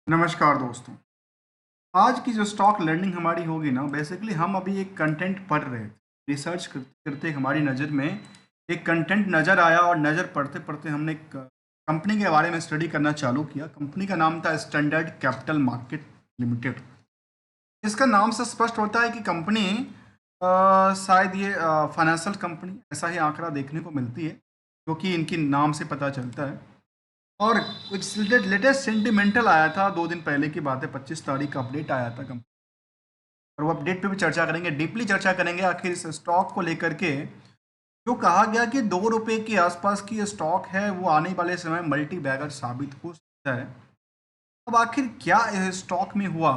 नमस्कार दोस्तों। आज की जो स्टॉक लर्निंग हमारी होगी ना, बेसिकली हम अभी एक कंटेंट पढ़ रहे थे। रिसर्च करते करते हमारी नज़र में एक कंटेंट नज़र आया और नज़र पढ़ते पढ़ते हमने एक कंपनी के बारे में स्टडी करना चालू किया। कंपनी का नाम था स्टैंडर्ड कैपिटल मार्केट लिमिटेड। इसका नाम से स्पष्ट होता है कि कंपनी शायद ये फाइनेंशियल कंपनी, ऐसा ही आंकड़ा देखने को मिलती है, क्योंकि इनकी नाम से पता चलता है। और कुछ लेटेस्ट सेंटिमेंटल आया था, 2 दिन पहले की बात है, 25 तारीख का अपडेट आया था कंपनी। और वो अपडेट पे भी चर्चा करेंगे, डीपली चर्चा करेंगे आखिर इस स्टॉक को लेकर के। जो कहा गया कि 2 रुपए के आसपास की ये स्टॉक है, वो आने वाले समय मल्टी बैगर साबित हो सकता है। अब आखिर क्या इस स्टॉक में हुआ,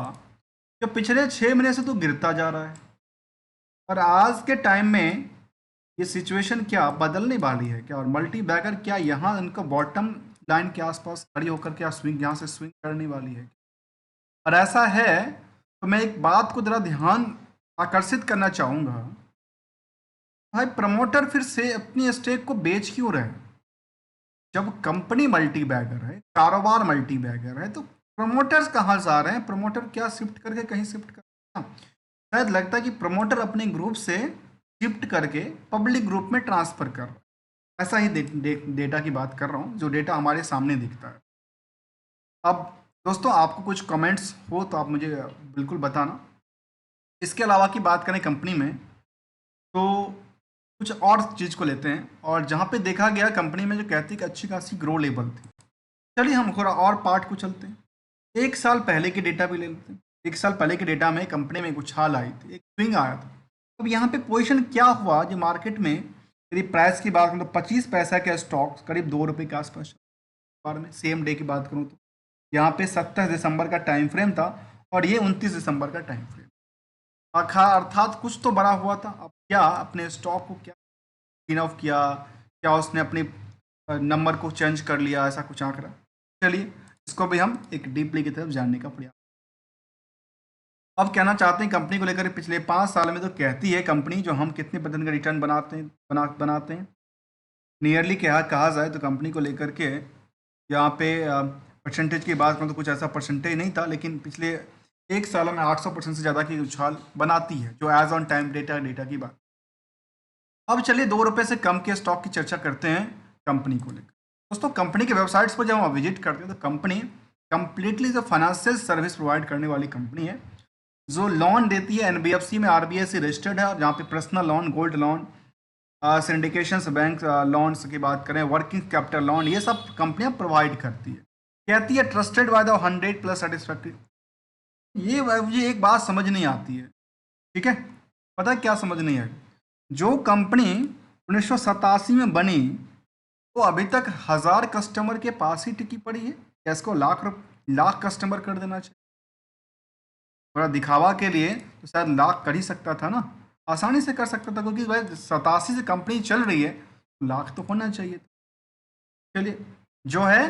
जो पिछले 6 महीने से तो गिरता जा रहा है, और आज के टाइम में ये सिचुएशन क्या बदलने वाली है क्या, और मल्टी बैगर क्या यहाँ इनका बॉटम लाइन के आसपास खड़ी होकर क्या स्विंग, यहाँ से स्विंग करने वाली है। और ऐसा है तो मैं एक बात को जरा ध्यान आकर्षित करना चाहूंगा। भाई, प्रमोटर फिर से अपनी स्टेक को बेच क्यों रहे हैं? जब कंपनी मल्टी बैगर है, कारोबार मल्टी बैगर है, तो प्रमोटर्स कहाँ जा रहे हैं? प्रमोटर क्या शिफ्ट करके कहीं शिफ्ट कर रहे हैं? शायद लगता है कि प्रमोटर अपने ग्रुप से शिफ्ट करके पब्लिक ग्रुप में ट्रांसफर कर रहा है। ऐसा ही डेटा की बात कर रहा हूँ, जो डेटा हमारे सामने दिखता है। अब दोस्तों, आपको कुछ कमेंट्स हो तो आप मुझे बिल्कुल बताना। इसके अलावा की बात करें कंपनी में, तो कुछ और चीज़ को लेते हैं, और जहाँ पे देखा गया कंपनी में जो कहती है कि अच्छी खासी ग्रो लेवल थी। चलिए हम थोड़ा और पार्ट को चलते हैं। 1 साल पहले के डेटा भी ले लेते हैं। 1 साल पहले के डेटा में कंपनी में एक उछाल आई थी, एक स्विंग आया था। अब यहाँ पे पोजीशन क्या हुआ, जो मार्केट में यदि प्राइस की बात करूँ तो 25 पैसा का स्टॉक करीब 2 रुपये के आसपास बार में सेम डे की बात करूँ तो यहाँ पे 27 दिसंबर का टाइम फ्रेम था, और ये 29 दिसंबर का टाइम फ्रेम। अर्थात कुछ तो बड़ा हुआ था। अब क्या अपने स्टॉक को क्या क्लीन ऑफ किया, क्या उसने अपने नंबर को चेंज कर लिया, ऐसा कुछ आंकड़ा। चलिए इसको भी हम एक डीपली की तरफ जानने का प्रयास। अब कहना चाहते हैं कंपनी को लेकर, पिछले 5 साल में तो कहती है कंपनी जो हम कितने % का रिटर्न बनाते हैं। नियरली क्या कहा जाए तो कंपनी को लेकर के यहाँ पे परसेंटेज की बात करूँ तो कुछ ऐसा परसेंटेज नहीं था, लेकिन पिछले 1 साल में 800% से ज़्यादा की उछाल बनाती है, जो एज ऑन टाइम डेटा की बात। अब चलिए 2 रुपये से कम के स्टॉक की चर्चा करते हैं कंपनी को लेकर। दोस्तों, कंपनी के वेबसाइट्स पर जब हम विजिट करते हैं तो कंपनी कंप्लीटली जो फाइनेंशियल सर्विस प्रोवाइड करने वाली कंपनी है, जो लोन देती है एनबीएफसी में, आरबीआई से रजिस्टर्ड है, और जहाँ पे personal loan, gold loan, syndications bank loans की बात करें, वर्किंग कैपिटल लोन, ये सब कंपनियां प्रोवाइड करती है। कहती है ट्रस्टेड बाय द 100+ सेटिस्फैक्ट्री। ये मुझे एक बात समझ नहीं आती है। ठीक है, पता है क्या समझ नहीं है? जो कंपनी 1987 में बनी, वो अभी तक 1000 कस्टमर के पास ही टिकी पड़ी है, या इसको लाख कस्टमर कर देना चाहिए? थोड़ा दिखावा के लिए तो शायद लाख कर ही सकता था ना, आसानी से कर सकता था, क्योंकि भाई 87 से कंपनी चल रही है, तो लाख तो होना चाहिए था। चलिए, जो है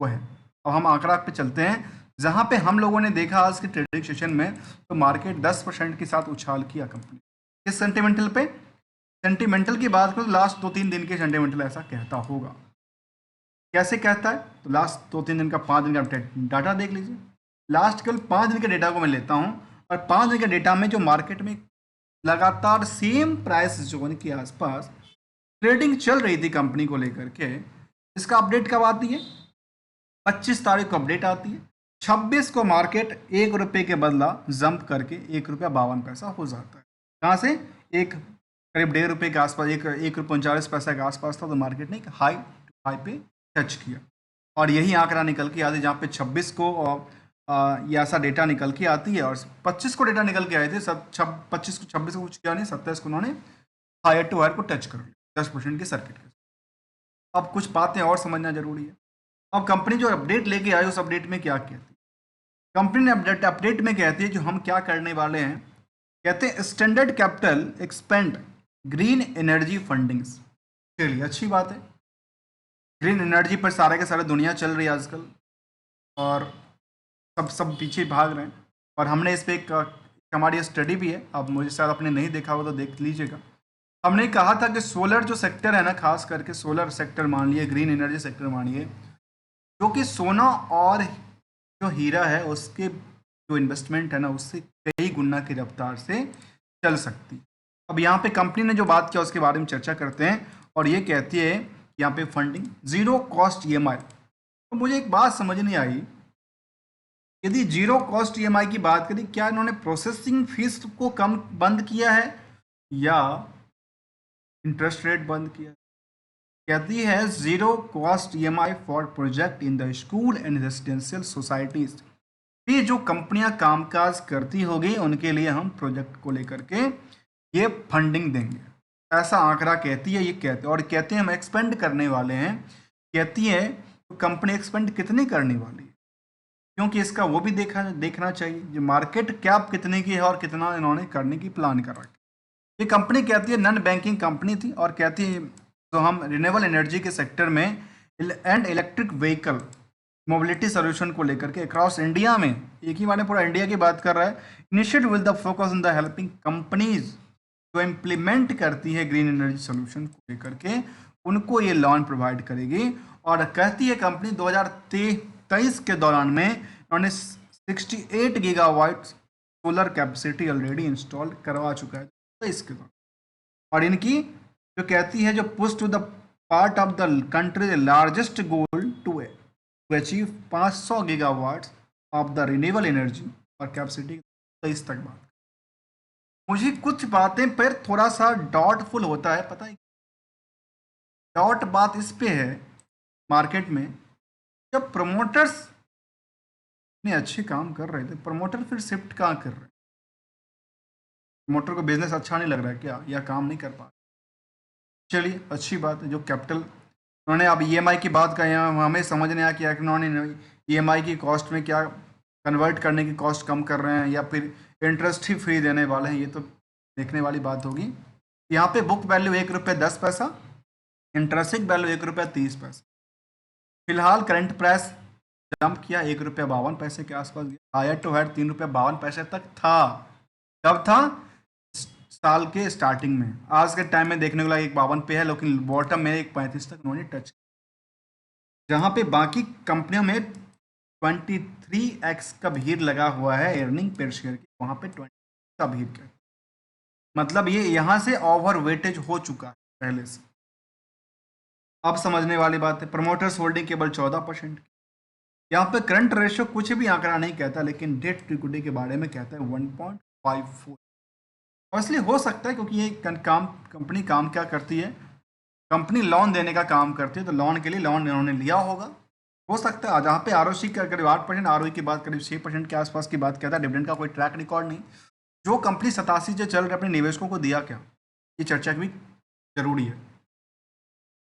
वो है। अब हम आंकड़ा पे चलते हैं, जहां पे हम लोगों ने देखा आज के ट्रेडिंग सेशन में, तो मार्केट 10% के साथ उछाल किया कंपनी। किस सेंटिमेंटल पे? सेंटिमेंटल की बात करो तो लास्ट 2-3 दिन के सेंटिमेंटल ऐसा कहता होगा। कैसे कहता है? तो लास्ट 2-3 दिन का, 5 दिन का डाटा देख लीजिए। लास्ट केवल 5 दिन के डेटा को मैं लेता हूँ, और 5 दिन के डेटा में जो मार्केट में लगातार सेम प्राइस जोन के आसपास ट्रेडिंग चल रही थी कंपनी को लेकर के, इसका अपडेट कब आती है? 25 तारीख को अपडेट आती है। 26 को मार्केट 1 रुपये के बदला जंप करके 1 रुपया 52 पैसा हो जाता है। कहाँ से? एक करीब 1.5 रुपये के आसपास, 1 रुपये 39 पैसा के आसपास था, तो मार्केट ने एक हाई पे टच किया। और यही आंकड़ा निकल के आती है, जहाँ पे 26 को ये ऐसा डेटा निकल के आती है, और 25 को डेटा निकल के आए थे। सब 25 को, 26 को कुछ किया नहीं, 27 को उन्होंने हायर टू हायर को टच कर लिया 10% के सर्किट के। अब कुछ बातें और समझना जरूरी है। अब कंपनी जो अपडेट लेके आई, उस अपडेट में क्या कहती है? कंपनी ने अपडेट में कहती है जो हम क्या करने वाले हैं, कहते हैं standard capital expand green energy fundings. चलिए, अच्छी बात है। ग्रीन एनर्जी पर सारे के सारे दुनिया चल रही है आजकल, और सब पीछे भाग रहे हैं। और हमने इस पर एक हमारी स्टडी भी है, अब मुझे शायद आपने नहीं देखा हो तो देख लीजिएगा। हमने कहा था कि सोलर जो सेक्टर है ना, खास करके सोलर सेक्टर मान लिए, ग्रीन एनर्जी सेक्टर मानिए, जो कि सोना और जो हीरा है उसके जो इन्वेस्टमेंट है ना उससे कई गुना की रफ्तार से चल सकती है। अब यहाँ पे कंपनी ने जो बात किया उसके बारे में चर्चा करते हैं और ये कहती है कि यहाँ पे फंडिंग जीरो कॉस्ट ईएमआई। तो मुझे एक बात समझ नहीं आई, यदि जीरो कॉस्ट ईएमआई की बात करें क्या इन्होंने प्रोसेसिंग फीस को कम बंद किया है या इंटरेस्ट रेट बंद किया है? कहती है zero cost EMI for project in the school and residential societies. ये जो कंपनियां कामकाज करती होगी उनके लिए हम प्रोजेक्ट को लेकर के ये फंडिंग देंगे, ऐसा आंकड़ा कहती है। ये कहते और कहते हैं हम एक्सपेंड करने वाले हैं। कहती है तो कंपनी एक्सपेंड कितनी करने वाली है, क्योंकि इसका वो भी देखना चाहिए जो मार्केट कैप कितने की है और कितना इन्होंने करने की प्लान कर रखी। ये कंपनी कहती है नॉन बैंकिंग कंपनी थी और कहती है तो हम रिन्यूएबल एनर्जी के सेक्टर में and electric vehicle mobility solution को लेकर के अक्रॉस इंडिया में, एक ही बार में पूरा इंडिया की बात कर रहा है। Initiative will the focus on the helping companies जो इम्प्लीमेंट करती है ग्रीन एनर्जी सोल्यूशन को लेकर के उनको ये लोन प्रोवाइड करेगी। और कहती है कंपनी 2023 के दौरान में उन्होंने 68 gigawatt solar capacity already install करवा चुका है 23 के दौरान। और इनकी जो कहती है जो push to the part of the country largest goal to achieve 500 gigawatt of the renewable energy और कैपेसिटी 23 तक बात। मुझे कुछ बातें पर थोड़ा सा डाउटफुल होता है, पता है डाउट बात इस पे है मार्केट में, जब प्रमोटर्स इतने अच्छे काम कर रहे थे प्रमोटर फिर शिफ्ट कहाँ कर रहे हैं? प्रमोटर को बिजनेस अच्छा नहीं लग रहा है क्या या काम नहीं कर पा रहे? चलिए अच्छी बात है जो कैपिटल उन्होंने अब ईएमआई की बात कही हमें समझ नहीं आया कि उन्होंने ईएमआई की कॉस्ट में क्या कन्वर्ट करने की कॉस्ट कम कर रहे हैं या फिर इंटरेस्ट ही फ्री देने वाले हैं, ये तो देखने वाली बात होगी। यहाँ पे बुक वैल्यू ₹1.10, इंटरेस्टिक वैल्यू ₹1.30। फिलहाल करंट प्राइस जंप किया ₹1.52 के आसपास गया, हायर टू हायर ₹3.52 तक था। कब था? साल के स्टार्टिंग में। आज के टाइम में देखने को लगा 1.52 पे है, लेकिन बॉटम में 1.35 तक उन्होंने टच किया। जहाँ पे बाकी कंपनियों में 23x का भीड़ लगा हुआ है अर्निंग पर शेयर की, वहाँ पे 20 का भीड़ क्या, मतलब ये यहाँ से ओवर वेटेज हो चुका है पहले से। अब समझने वाली बात है प्रमोटर्स होल्डिंग केवल 14%। यहाँ पे करंट रेशियो कुछ भी आंकड़ा नहीं कहता, लेकिन डेट टू इक्विटी के बारे में कहता है 1.54। इसलिए हो सकता है क्योंकि ये कंपनी काम क्या करती है, कंपनी लोन देने का काम करती है, तो लोन के लिए लोन इन्होंने लिया होगा। हो सकता है जहाँ पे आरओसी का करीब 8%, आरओई की बात करीब 6% के आसपास की बात कहता है। डिविडेंड का कोई ट्रैक रिकॉर्ड नहीं। जो कंपनी 87 जो चल रहे अपने निवेशकों को दिया क्या, ये चर्चा भी जरूरी है।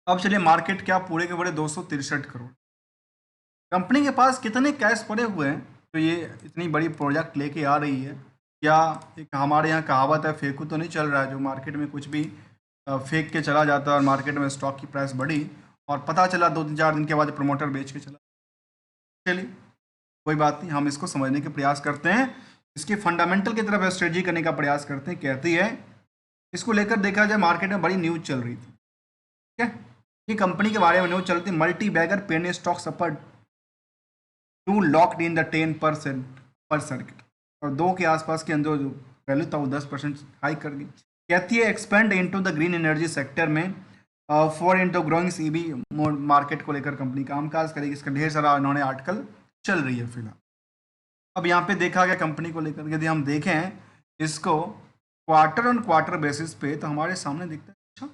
अब चलिए मार्केट क्या पूरे के पूरे 263 करोड़। कंपनी के पास कितने कैश पड़े हुए हैं तो ये इतनी बड़ी प्रोजेक्ट लेके आ रही है? क्या एक हमारे यहाँ कहावत है फेंकू तो नहीं चल रहा है, जो मार्केट में कुछ भी फेंक के चला जाता है और मार्केट में स्टॉक की प्राइस बढ़ी और पता चला 2-4 दिन के बाद प्रमोटर बेच के चला। चलिए कोई बात नहीं, हम इसको समझने के प्रयास करते हैं, इसके फंडामेंटल की तरफ स्ट्रेटजी करने का प्रयास करते हैं। कहती है इसको लेकर देखा जाए मार्केट में बड़ी न्यूज चल रही थी, ठीक है, ये कंपनी के बारे में न्यूज चलती, multi bagger penny stock suffer to locked in the 10% upper circuit, और 2 के आसपास के अंदर जो वैल्यू था वो 10% हाई कर गई। कहती है expand into the green energy sector में for into growing EV market को लेकर कंपनी कामकाज करेगी। इसका ढेर सारा इन्होंने आर्टिकल चल रही है फिलहाल। अब यहाँ पे देखा गया कंपनी को लेकर, यदि हम देखें इसको क्वार्टर ऑन क्वार्टर बेसिस पे तो हमारे सामने दिखता है अच्छा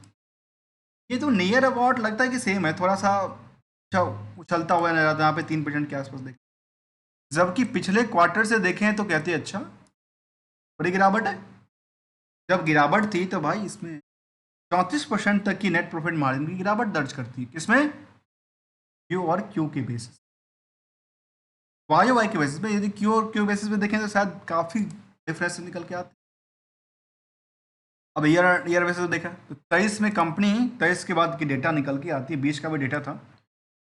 ये तो नियर अबाउट लगता है कि सेम है, थोड़ा सा अच्छा उछलता हुआ नजर आता है। यहाँ पे 3% के आसपास देखें, जबकि पिछले क्वार्टर से देखें तो कहते हैं अच्छा बड़ी गिरावट है। जब गिरावट थी तो भाई इसमें 34% तक की नेट प्रॉफिट मार्जिन की गिरावट दर्ज करती है। किसमें? क्यू और क्यू के बेसिस, वाई के बेसिस पे। यदि क्यू और क्यू बेसिस पे देखें तो शायद काफ़ी डिफरेंस निकल के आते। अब ईयर बेसिस देखा तो 23 में कंपनी 23 के बाद की डेटा निकल के आती है, 20 का भी डेटा था।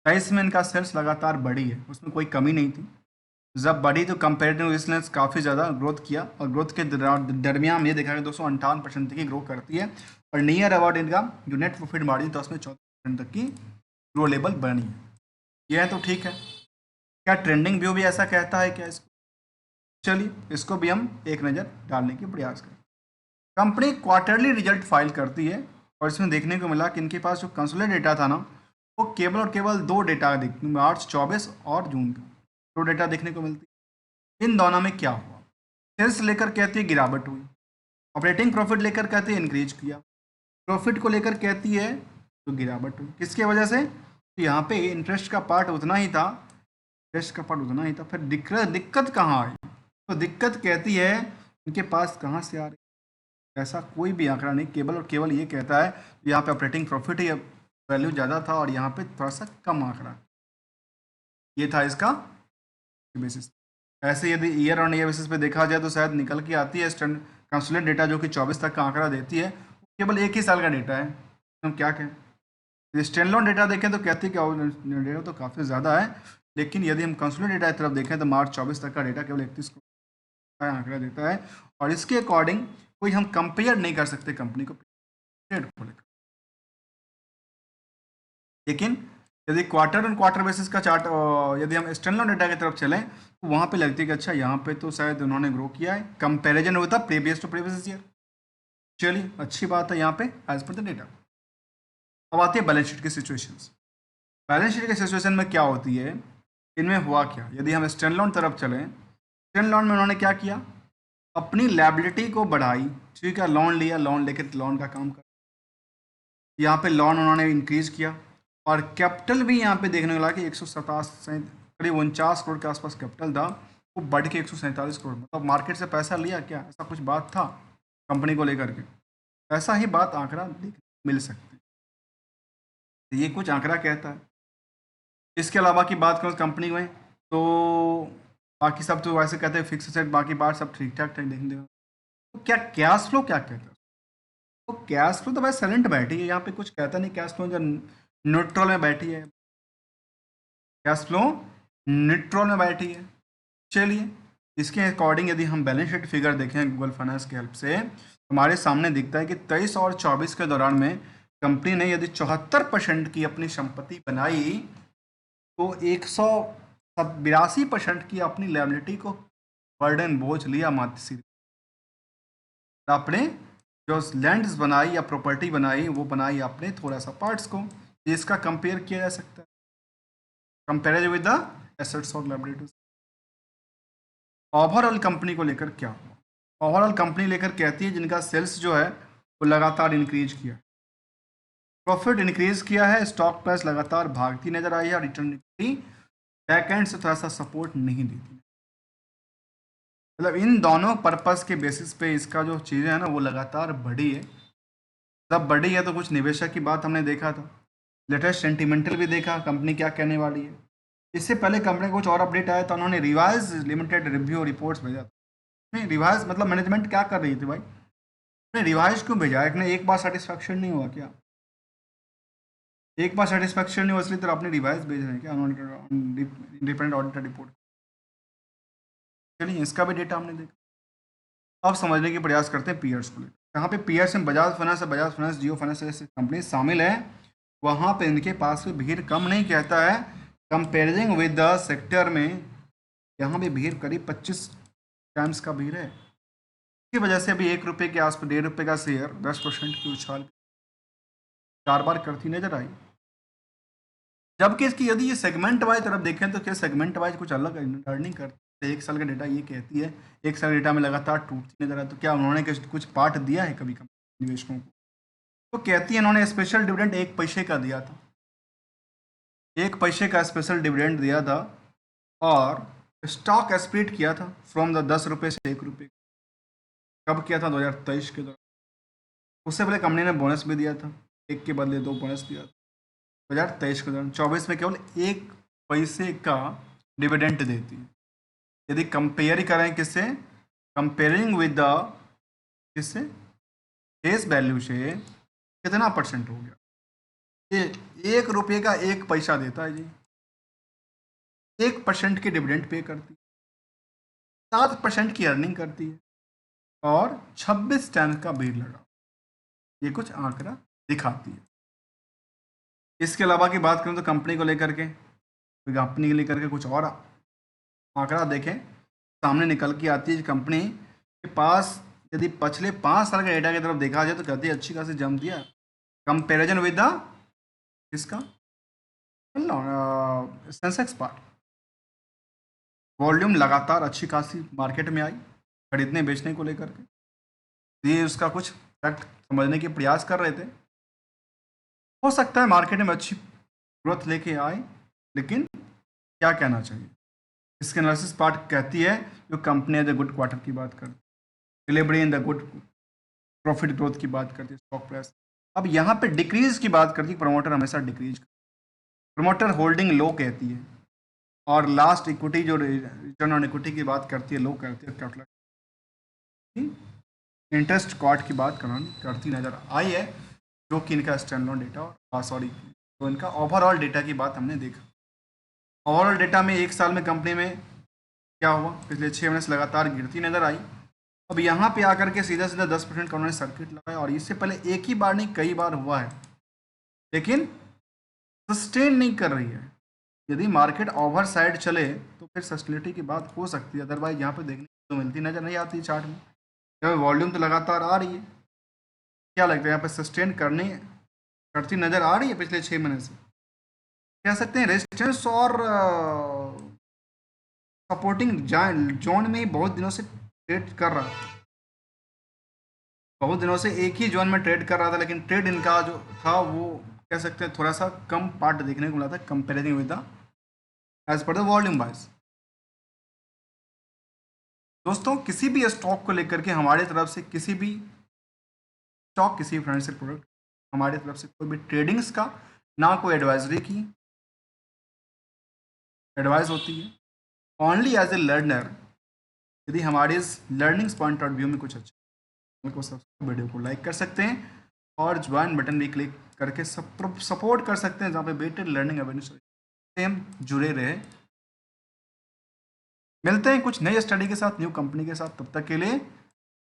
23 में इनका सेल्स लगातार बढ़ी है, उसमें कोई कमी नहीं थी। जब बढ़ी तो कंपेरेटिव बिजनेस काफ़ी ज़्यादा ग्रोथ किया और ग्रोथ के दरमियान ये देखा कि 258% तक की ग्रो करती है और नियर अबाउट इनका जो नेट प्रॉफिट मार्जिन था उसमें 14% तक की ग्रो लेवल बनी है। यह तो ठीक है। क्या ट्रेंडिंग व्यू भी ऐसा कहता है क्या इसको? चलिए इसको भी हम एक नज़र डालने की प्रयास करें। कंपनी क्वार्टरली रिजल्ट फाइल करती है और इसमें देखने को मिला कि इनके पास जो कंसोलिडेटेड डेटा था ना, वो केवल और केवल दो डेटा मार्च 24 और जून का दो डेटा देखने को मिलती है। इन दोनों में क्या हुआ? सेल्स लेकर कहती है गिरावट हुई, ऑपरेटिंग प्रॉफिट लेकर कहती है इंक्रीज किया, प्रॉफिट को लेकर कहती है तो गिरावट हुई। किसके वजह से? तो यहाँ पे इंटरेस्ट का पार्ट उतना ही था, इंटरेस्ट का पार्ट उतना ही था, फिर दिक्कत दिक्कत कहाँ आई? तो दिक्कत कहती है इनके पास कहाँ से आ रही? ऐसा कोई भी आंकड़ा नहीं, केवल और केवल ये कहता है यहाँ पे ऑपरेटिंग प्रॉफिट ही वैल्यू ज़्यादा था और यहाँ पे थोड़ा सा कम आंकड़ा, ये था इसका बेसिस। ऐसे यदि ईयर ऑन ईयर बेसिस पे देखा जाए तो शायद निकल के आती है कंसोलिडेटेड डेटा जो कि 24 तक का आंकड़ा देती है, केवल एक ही साल का डेटा है। हम क्या कहें, स्टैंड लोन डेटा देखें तो कहती है कि डेटा तो काफ़ी ज़्यादा है, लेकिन यदि हम कंसोलिडेटेड डेटा की तरफ देखें तो मार्च 24 तक का डेटा केवल 31 को आंकड़ा देता है और इसके अकॉर्डिंग कोई हम कंपेयर नहीं कर सकते कंपनी को पीरियड को लेकर। लेकिन यदि क्वार्टर ऑन क्वार्टर बेसिस का चार्ट, यदि हम स्टैंडअलोन डेटा की तरफ चलें तो वहाँ पे लगती है कि अच्छा यहाँ पे तो शायद उन्होंने ग्रो किया है, कंपैरिजन होता प्रीवियस टू प्रीवियस ईयर। चलिए अच्छी बात है यहाँ पे एज पर द डेटा। अब आती है बैलेंस शीट की सिचुएशंस। बैलेंस शीट की सिचुएशन में क्या होती है, इनमें हुआ क्या? यदि हम स्टैंडअलोन तरफ चलें, स्टैंडअलोन में उन्होंने क्या किया, अपनी लायबिलिटी को बढ़ाई, ठीक है, लोन लिया, लोन लेके लोन का काम कर, यहाँ पे लोन उन्होंने इंक्रीज किया और कैपिटल भी यहाँ पे देखने को मिला कि 157 करीब 49 करोड़ के आसपास कैपिटल था, वो बढ़ के 147 करोड़, मतलब मार्केट से पैसा लिया क्या, ऐसा कुछ बात था कंपनी को लेकर के? ऐसा ही बात आंकड़ा मिल सकती है, ये कुछ आंकड़ा कहता है। इसके अलावा की बात करूँ कंपनी में तो बाकी सब तो वैसे कहते हैं फिक्स सेट, बाकी बात सब ठीक ठाक ठाक देखने देगा। तो क्या कैश फ्लो क्या कहता है? तो कैश फ्लो तो भाई साइलेंट बैठी है, यहाँ पे कुछ कहता नहीं, कैश फ्लो जो न्यूट्रल में बैठी है, कैश फ्लो न्यूट्रल में बैठी है। चलिए इसके अकॉर्डिंग यदि हम बैलेंस शीट फिगर देखें गूगल फाइनेंस की हेल्प से, हमारे सामने दिखता है कि 23 और 24 के दौरान में कंपनी ने यदि 74% की अपनी संपत्ति बनाई तो 182% की अपनी लायबिलिटी को बर्डन बोझ लिया मात्र सीधे। आपने जो लैंड्स बनाई या प्रॉपर्टी बनाई वो बनाई आपने थोड़ा सा पार्ट्स को, इसका कंपेयर किया जा सकता है, कंपेयर विद द एसेट्स और लायबिलिटीज। ओवरऑल कंपनी को लेकर क्या हुआ? ओवरऑल कंपनी लेकर कहती है जिनका सेल्स जो है वो लगातार इंक्रीज किया, प्रॉफिट इंक्रीज किया है, स्टॉक प्राइस लगातार भागती नजर आई है और रिटर्न बैक एंड से थोड़ा सा सपोर्ट नहीं देती। मतलब इन दोनों पर्पस के बेसिस पे इसका जो चीज़ें हैं ना वो लगातार बढ़ी है। जब बढ़ी है तो कुछ निवेशक की बात हमने देखा था, लेटेस्ट सेंटिमेंटल भी देखा कंपनी क्या कहने वाली है। इससे पहले कंपनी को कुछ और अपडेट आया तो उन्होंने रिवाइज लिमिटेड रिव्यू रिपोर्ट्स भेजा था। नहीं रिवाइज मतलब मैनेजमेंट क्या कर रही थी भाई, नहीं रिवाइज क्यों भेजा? एक बार सेटिस्फैक्शन नहीं हुआ क्या? एक बार सेटिस्फैक्शन नहीं हुआ इसलिए तो आपने रिवाइज भेज रहे हैं क्या इंडिपेंडेंट ऑडिटर रिपोर्ट? चलिए इसका भी डेटा हमने देखा। अब समझने की प्रयास करते हैं पीयर्स को लेकर। यहाँ पे पीयर्स में बजाज फाइनेंस, बजाज फाइनेंस, जियो फाइनेंस जैसे कंपनी शामिल है, वहाँ पे इनके पास भी भीड़ कम नहीं कहता है। कंपेयरिंग विद द सेक्टर में यहाँ भी भीड़ करीब 25 टाइम्स का भीड़ है। इसकी वजह से अभी 1 रुपये के आसपास, 1.5 रुपये का शेयर 10% की उछाल 4 बार करती नजर आई। जबकि इसकी यदि ये सेगमेंट वाइज तरफ देखें तो क्या सेगमेंट वाइज कुछ अलग अर्निंग करती है? एक साल का डेटा ये कहती है, एक साल डेटा में लगातार टूटती नजर आए, तो क्या उन्होंने कुछ पार्ट दिया है कभी कभी निवेशकों को? तो कहती है इन्होंने स्पेशल डिविडेंड 1 पैसे का दिया था, 1 पैसे का स्पेशल डिविडेंड दिया था और स्टॉक स्प्लिट किया था फ्रॉम द 10 रुपये से 1 रुपये। कब किया था? 2023 के दौरान। उससे पहले कंपनी ने बोनस भी दिया था, एक के बदले 2 बोनस दिया था 2023 के दौरान। 24 में केवल 1 पैसे का डिविडेंड देती है। यदि कंपेयर करें किससे, कंपेयरिंग विद द किससे, फेस वैल्यू से कितना परसेंट हो गया? ये 1 रुपये का 1 पैसा देता है जी, 1% की डिविडेंड पे करती है, 7% की अर्निंग करती है और 26 टन का बिल लगा, ये कुछ आंकड़ा दिखाती है। इसके अलावा की बात करूं तो कंपनी को लेकर के, कंपनी को लेकर के कुछ और आंकड़ा देखें, सामने निकल के आती है कंपनी के पास। यदि पिछले 5 साल के डेटा की तरफ देखा जाए तो कहती है अच्छी खासी जम दिया कंपेरिजन विद द किसका, सेंसेक्स पार्ट। वॉल्यूम लगातार अच्छी खासी मार्केट में आई खरीदने बेचने को लेकर के, ये उसका कुछ फैक्ट समझने के प्रयास कर रहे थे। हो सकता है मार्केट में अच्छी ग्रोथ लेके आए, लेकिन क्या कहना चाहिए, इसके एनालिसिस पार्ट कहती है जो कंपनी द गुड क्वार्टर की बात करती है, delivery in the good profit growth की बात करती है, स्टॉक प्राइस। अब यहाँ पे डिक्रीज की बात करती है, प्रमोटर हमेशा डिक्रीज, प्रमोटर होल्डिंग लो कहती है, और लास्ट इक्विटी जो रिटर्न ऑन इक्विटी की बात करती है लो करती है, कैपिटल इंटरेस्ट कॉस्ट की बात करती नजर आई है, जो कि इनका स्टैंडअलोन डेटा, सॉरी तो इनका ओवरऑल डेटा की बात हमने देखा। ओवरऑल डेटा में एक साल में कंपनी में क्या हुआ, पिछले 6 महीने से लगातार गिरती नजर आई। अब यहाँ पे आकर के सीधा सीधा 10% का उन्होंने सर्किट लगाया, और इससे पहले एक ही बार नहीं कई बार हुआ है, लेकिन सस्टेन नहीं कर रही है। यदि मार्केट ओवर साइड चले तो फिर सस्टेनिटी की बात हो सकती है, अदरवाइज यहाँ पे देखने को तो मिलती नजर नहीं आती चार्ट में। यहाँ वॉल्यूम तो लगातार आ रही है, क्या लगता है यहाँ पे सस्टेन करती नजर आ रही है पिछले 6 महीने से, कह सकते हैं रेजिस्टेंस और सपोर्टिंग जोन में बहुत दिनों से ट्रेड कर रहा है, बहुत दिनों से एक ही जोन में ट्रेड कर रहा था, लेकिन ट्रेड इनका जो था वो कह सकते हैं थोड़ा सा कम पार्ट देखने को मिला था कंपेरिजन विद द एज पर द वॉल्यूम वाइज। दोस्तों किसी भी स्टॉक को लेकर के हमारी तरफ से किसी भी स्टॉक, किसी फाइनेंशियल प्रोडक्ट, हमारी तरफ से कोई भी ट्रेडिंग्स का ना कोई एडवाइजरी की एडवाइस होती है, ओनली एज ए लर्नर। यदि हमारे इस लर्निंग्स पॉइंट ऑफ व्यू में कुछ अच्छा को सब्सक्राइब, वीडियो को लाइक कर सकते हैं और ज्वाइन बटन भी क्लिक करके सपोर्ट कर सकते हैं, जहाँ पे बेटर लर्निंग अवेयरनेस से हम जुड़े रहे। मिलते हैं कुछ नई स्टडी के साथ, न्यू कंपनी के साथ, तब तक के लिए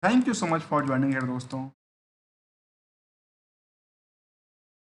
thank you so much for joining here दोस्तों।